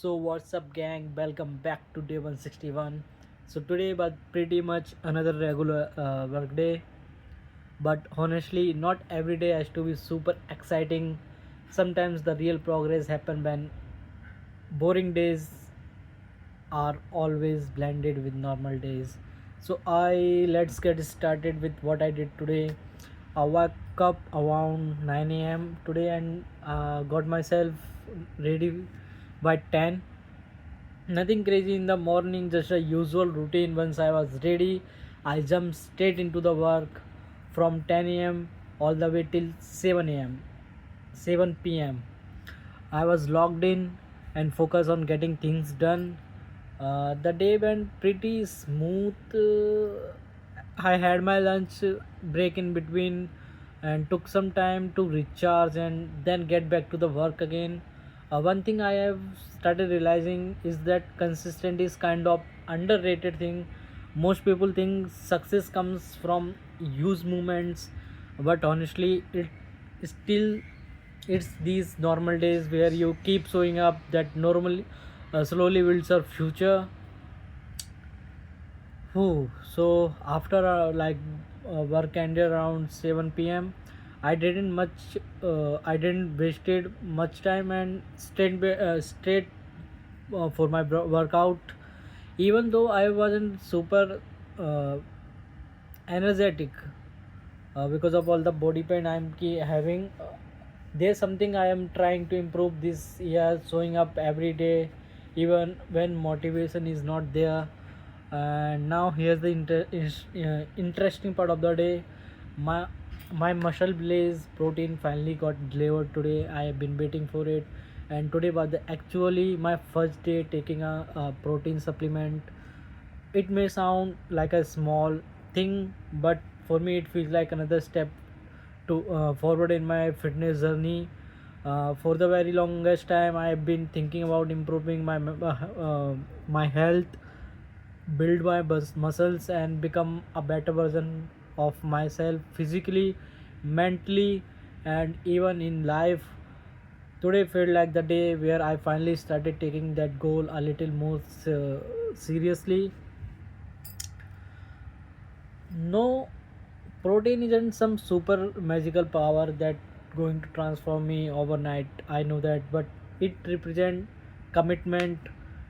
So what's up gang, welcome back to day 161. So today was pretty much another regular work day, but honestly not every day has to be super exciting. Sometimes the real progress happen when boring days are always blended with normal days. So I let's get started with what I did today. I woke up around 9 a.m. today and got myself ready by 10. Nothing crazy in the morning, just a usual routine. Once I was ready, I jumped straight into the work from 10 a.m. all the way till 7 a.m. 7 p.m. I was logged in and focused on getting things done. The day went pretty smooth. I had my lunch break in between and took some time to recharge and then get back to the work again. One thing I have started realizing is that consistent is kind of underrated thing. Most people think success comes from huge movements, but honestly, it still it's these normal days where you keep showing up that normally slowly builds your future. So after work ended around 7 p.m. I didn't wasted much time and straight for my workout. Even though I wasn't super uh, energetic because of all the body pain having. There's something I am trying to improve this year, showing up every day, even when motivation is not there. And now here's the interesting part of the day. My my muscle blaze protein finally got delivered today. I have been waiting for it, and today was actually my first day taking a protein supplement. It may sound like a small thing, but for me it feels like another step to forward in my fitness journey. For the very longest time I have been thinking about improving my health, build my muscles and become a better version of myself physically, mentally, and even in life. Today felt like the day where I finally started taking that goal a little more seriously. No, protein isn't some super magical power that going to transform me overnight, I know that, but it represent commitment.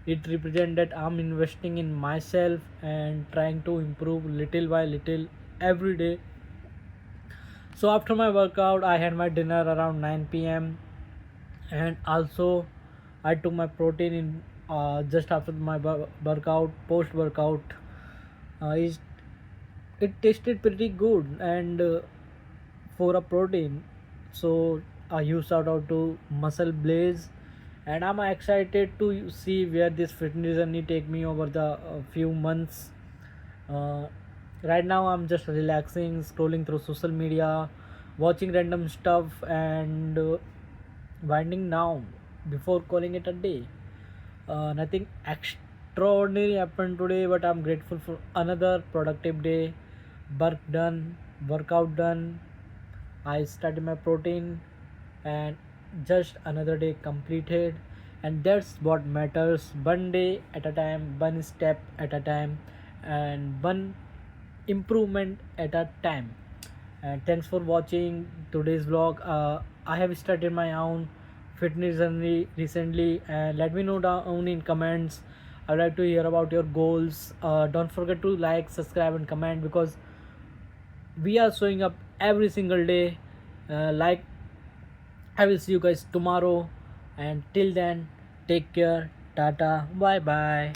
It represent that I'm investing in myself and trying to improve little by little every day. So after my workout I had my dinner around 9 p.m. and also I took my protein in just after my workout. Post workout is it tasted pretty good and for a protein. So a huge shout out to Muscle Blaze, and I'm excited to see where this fitness journey take me over the few months. uh, right now I'm just relaxing, scrolling through social media, watching random stuff, and winding down before calling it a day. Nothing extraordinary happened today, but I'm grateful for another productive day. Work done, workout done. I studied my protein, and just another day completed. And that's what matters. One day at a time, one step at a time, and one improvement at a time. And thanks for watching today's vlog. I have started my own fitness journey recently, and let me know down in comments. I'd like to hear about your goals. Don't forget to like, subscribe, and comment because we are showing up every single day. Like, I will see you guys tomorrow, and till then, take care. Tata, bye bye.